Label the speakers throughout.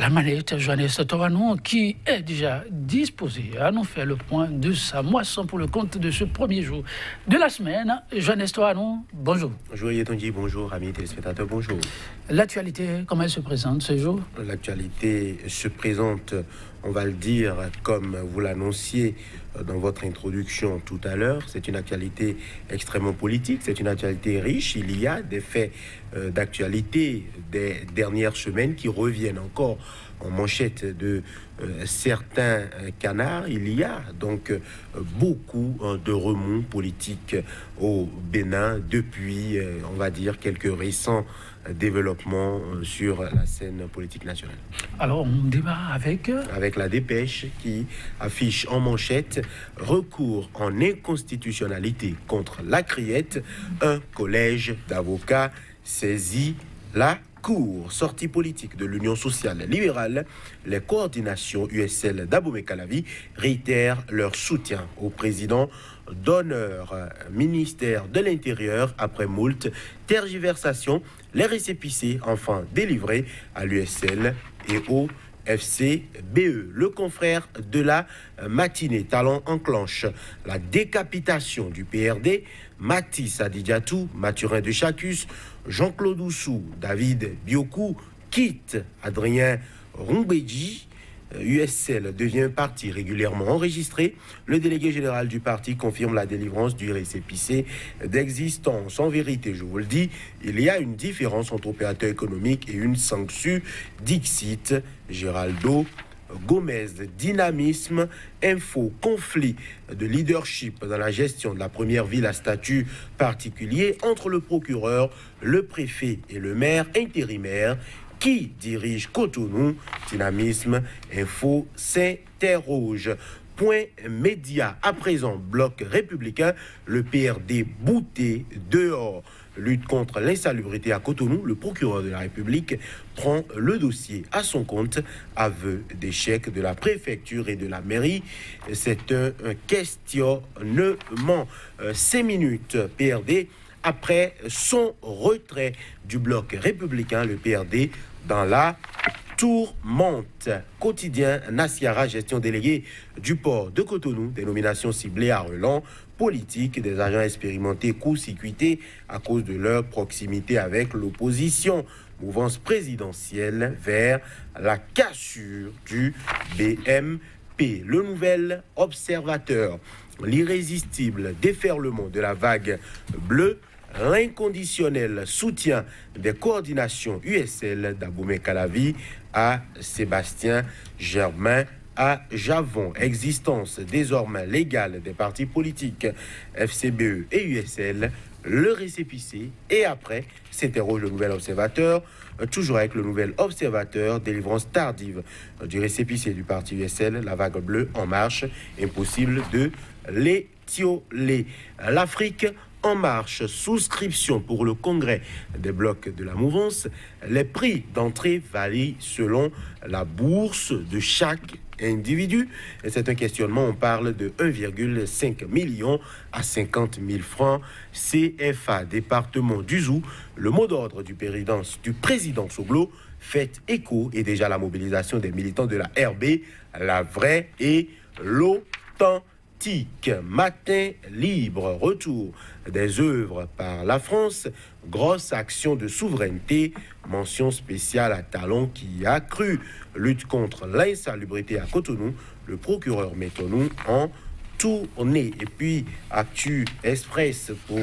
Speaker 1: la manette Joannès Toranon qui est déjà disposé à nous faire le point de sa moisson pour le compte de ce premier jour de la semaine. Joannès Toranon, bonjour.
Speaker 2: Bonjour Yetonji, bonjour amis téléspectateurs, bonjour.
Speaker 1: L'actualité, comment elle se présente ce jour?
Speaker 2: L'actualité se présente, on va le dire, comme vous l'annonciez dans votre introduction tout à l'heure. C'est une actualité extrêmement politique, c'est une actualité riche. Il y a des faits d'actualité des dernières semaines qui reviennent encore en manchette de certains canards. Il y a donc beaucoup de remous politiques au Bénin depuis, on va dire, quelques récents développements sur la scène politique nationale.
Speaker 1: Alors, on démarre avec
Speaker 2: la dépêche qui affiche en manchette « Recours en inconstitutionnalité contre la criette, un collège d'avocats saisit la Cour. Sortie politique de l'Union sociale libérale, les coordinations USL d'Abomey-Calavi réitèrent leur soutien au président d'honneur ministère de l'Intérieur après moult tergiversations. Les récépissés enfin délivrés à l'USL et au FCBE. Le confrère de la matinée, Talon enclenche la décapitation du PRD. Mathis Adidiatou, Mathurin de Chacus, Jean-Claude Oussou, David Biokou quitte Adrien Rumbedji. USL devient un parti régulièrement enregistré. Le délégué général du parti confirme la délivrance du récépissé d'existence. En vérité, je vous le dis, il y a une différence entre opérateur économique et une sanction. Dixit Géraldo Gomez. Dynamisme, info, conflit de leadership dans la gestion de la première ville à statut particulier entre le procureur, le préfet et le maire intérimaire. Qui dirige Cotonou? Dynamisme, info, s'interroge. Point média. À présent, bloc républicain, le PRD bouté dehors. Lutte contre l'insalubrité à Cotonou, le procureur de la République prend le dossier à son compte. Aveu d'échec de la préfecture et de la mairie. C'est un questionnement. 5 minutes PRD. Après son retrait du bloc républicain, le PRD dans la tourmente. Quotidien Nassiara, gestion déléguée du port de Cotonou, dénomination ciblée à Relan, politique des agents expérimentés court-circuités à cause de leur proximité avec l'opposition. Mouvance présidentielle vers la cassure du BMP. Le nouvel observateur, l'irrésistible déferlement de la vague bleue, l'inconditionnel soutien des coordinations USL d'Abomey-Calavi à Sébastien Germain à Javon. Existence désormais légale des partis politiques FCBE et USL. Le récépissé et après s'interroge le nouvel observateur. Toujours avec le nouvel observateur, délivrance tardive du récépissé du parti USL, la vague bleue en marche, impossible de l'étioler. L'Afrique en marche, souscription pour le congrès des blocs de la mouvance. Les prix d'entrée varient selon la bourse de chaque individu. Et c'est un questionnement, on parle de 1,5 million à 50 000 francs CFA. Département du Zou, le mot d'ordre du président Soglo fait écho et déjà la mobilisation des militants de la RB, la vraie et l'authentique. Matin libre, retour des œuvres par la France, grosse action de souveraineté, mention spéciale à Talon qui a cru, lutte contre l'insalubrité à Cotonou, le procureur Métonou en tournée. Et puis, Actu Express pour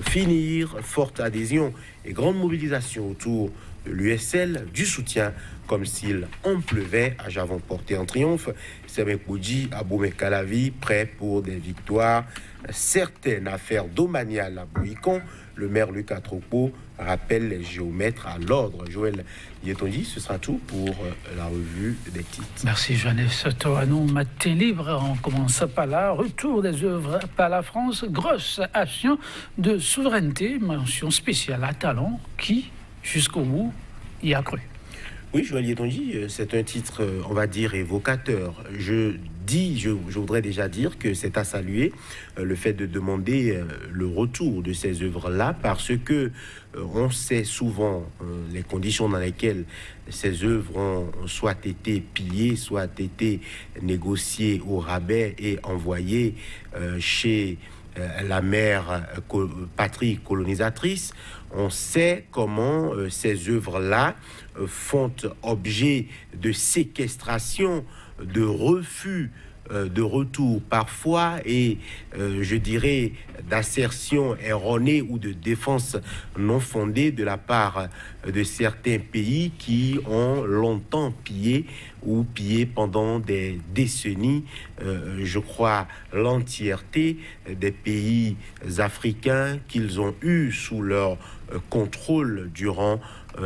Speaker 2: finir, forte adhésion et grande mobilisation autour de l'USL, du soutien comme s'il en pleuvait à Javon porté en triomphe. Semekoudji, Abomey-Calavi, prêt pour des victoires certaines. Affaire domaniale à Bouikon, le maire Lucas Tropo rappelle les géomètres à l'ordre. Joël Yetonji, ce sera tout pour la revue des titres.
Speaker 1: Merci Joannès Toranon. Matin libre, on commence par là. Retour des œuvres par la France. Grosse action de souveraineté, mention spéciale à Talon qui, jusqu'au bout, y a cru.
Speaker 2: Oui, Joël Tonji, c'est un titre, on va dire, évocateur. Je voudrais déjà dire que c'est à saluer le fait de demander le retour de ces œuvres-là, parce que on sait souvent les conditions dans lesquelles ces œuvres ont soit été pillées, soit été négociées au rabais et envoyées chez la mère patrie colonisatrice. On sait comment ces œuvres-là font objet de séquestration, de refus de retour parfois et je dirais d'assertion erronée ou de défense non fondée de la part de certains pays qui ont longtemps pillé ou pillé pendant des décennies, je crois, l'entièreté des pays africains qu'ils ont eu sous leur contrôle durant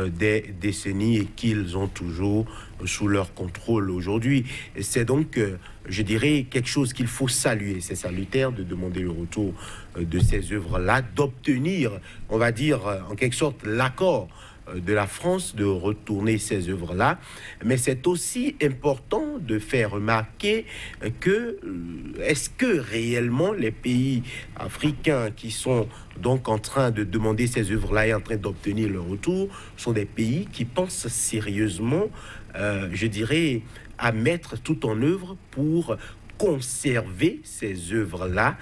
Speaker 2: des décennies et qu'ils ont toujours sous leur contrôle aujourd'hui. C'est donc, je dirais, quelque chose qu'il faut saluer. C'est salutaire de demander le retour de ces œuvres-là, d'obtenir, on va dire, en quelque sorte, l'accord de la France de retourner ces œuvres-là. Mais c'est aussi important de faire remarquer que est-ce que réellement les pays africains qui sont donc en train de demander ces œuvres-là et en train d'obtenir le retour sont des pays qui pensent sérieusement, je dirais, à mettre tout en œuvre pour conserver ces œuvres-là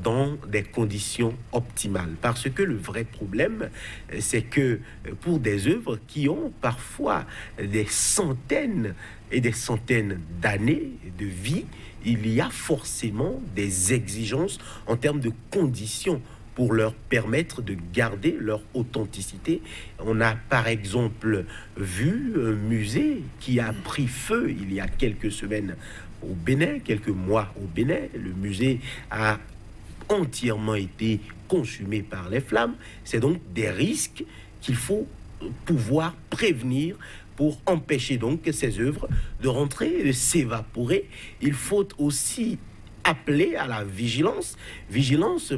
Speaker 2: dans des conditions optimales. Parce que le vrai problème, c'est que pour des œuvres qui ont parfois des centaines et des centaines d'années de vie, il y a forcément des exigences en termes de conditions pour leur permettre de garder leur authenticité. On a par exemple vu un musée qui a pris feu il y a quelques semaines au Bénin, quelques mois au Bénin. Le musée a entièrement été consumé par les flammes. C'est donc des risques qu'il faut pouvoir prévenir pour empêcher donc ces œuvres de rentrer, de s'évaporer. Il faut aussi appeler à la vigilance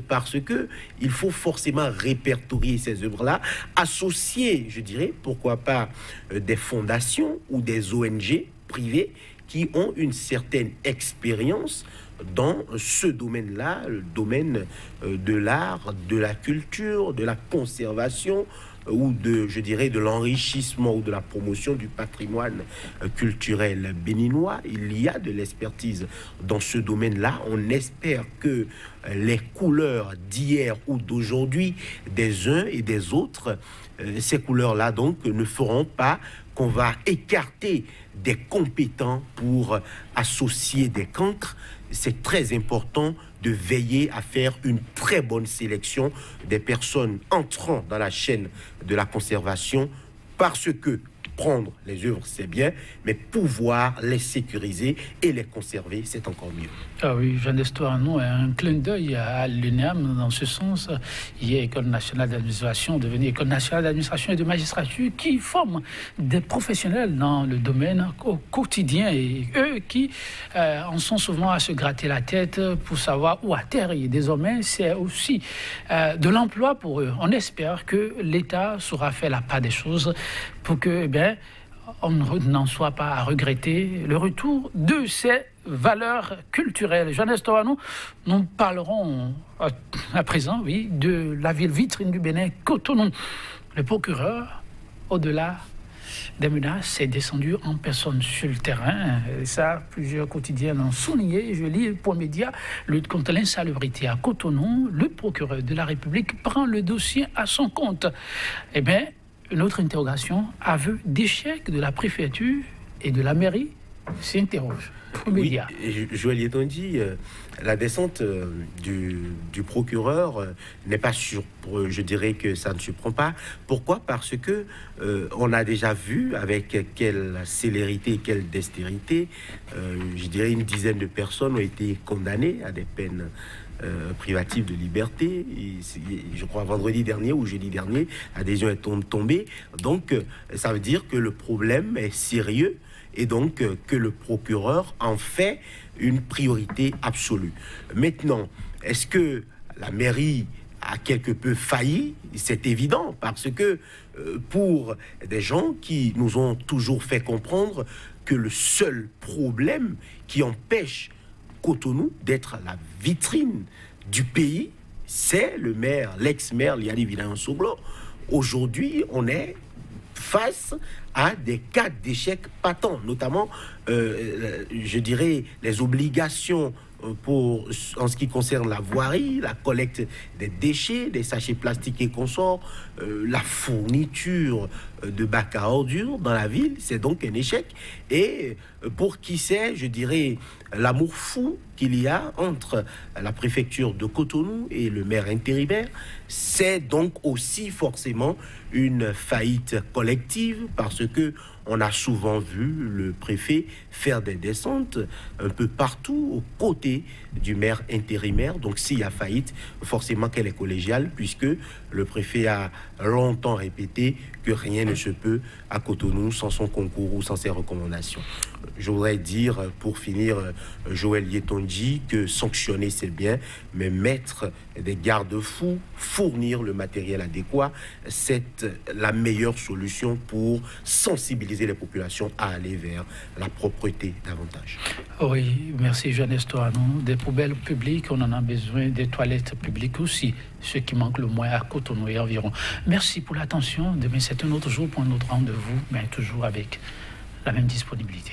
Speaker 2: parce que il faut forcément répertorier ces œuvres-là, associer, je dirais, pourquoi pas des fondations ou des ONG privées qui ont une certaine expérience dans ce domaine-là, le domaine de l'art, de la culture, de la conservation ou de, je dirais, de l'enrichissement ou de la promotion du patrimoine culturel béninois. Il y a de l'expertise dans ce domaine-là. On espère que les couleurs d'hier ou d'aujourd'hui des uns et des autres, ces couleurs-là donc ne feront pas qu'on va écarter des compétents pour associer des cancres. C'est très important de veiller à faire une très bonne sélection des personnes entrant dans la chaîne de la conservation, parce que prendre les œuvres, c'est bien, mais pouvoir les sécuriser et les conserver, c'est encore mieux.
Speaker 1: Ah oui, Jean Destourano a un clin d'œil à l'UNAM dans ce sens. Il y a École nationale d'administration, devenue École nationale d'administration et de magistrature, qui forme des professionnels dans le domaine au quotidien, et eux qui en sont souvent à se gratter la tête pour savoir où atterrir. Désormais, c'est aussi de l'emploi pour eux. On espère que l'État saura faire la part des choses pour que, on n'en soit pas à regretter le retour de ces valeurs culturelles. Jean Destourano, nous parlerons à présent, oui, de la ville vitrine du Bénin, Cotonou. Le procureur, au-delà des menaces, est descendu en personne sur le terrain. Et ça, plusieurs quotidiens l'ont souligné. Je lis pour médias, lutte contre l'insalubrité à Cotonou. Le procureur de la République prend le dossier à son compte. Une autre interrogation, aveu d'échec de la préfecture et de la mairie, s'interroge.
Speaker 2: Oui, Joël Tonji, la descente du procureur n'est pas je dirais que ça ne surprend pas. Pourquoi? Parce que on a déjà vu avec quelle célérité, quelle dextérité, je dirais une dizaine de personnes ont été condamnées à des peines privative de liberté. Et je crois vendredi dernier ou jeudi dernier, l'adhésion est tombée. Donc, ça veut dire que le problème est sérieux et donc que le procureur en fait une priorité absolue. Maintenant, est-ce que la mairie a quelque peu failli, c'est évident, parce que pour des gens qui nous ont toujours fait comprendre que le seul problème qui empêche Cotonou d'être la vitrine du pays, c'est le maire, l'ex-maire Liali Villain-Soglo. Aujourd'hui, on est face à des cas d'échec patents, notamment, je dirais, les obligations en ce qui concerne la voirie, la collecte des déchets, des sachets plastiques et consorts, la fourniture de bacs à ordures dans la ville, c'est donc un échec. Et pour qui sait, je dirais, l'amour fou qu'il y a entre la préfecture de Cotonou et le maire intérimaire, c'est donc aussi forcément une faillite collective, parce que on a souvent vu le préfet faire des descentes un peu partout aux côtés du maire intérimaire. Donc s'il y a faillite, forcément qu'elle est collégiale, puisque le préfet a longtemps répété que rien ne se peut à Cotonou sans son concours ou sans ses recommandations. Je voudrais dire, pour finir, Joël Yetonji, que sanctionner c'est bien, mais mettre des garde-fous, fournir le matériel adéquat, c'est la meilleure solution pour sensibiliser les populations à aller vers la propreté davantage.
Speaker 1: Oui, merci Jeunesse Toanon. Des poubelles publiques, on en a besoin, des toilettes publiques aussi, ce qui manque le moins à Cotonou et environ. Merci pour l'attention. Demain, c'est un autre jour pour un autre rendez-vous, mais toujours avec la même disponibilité.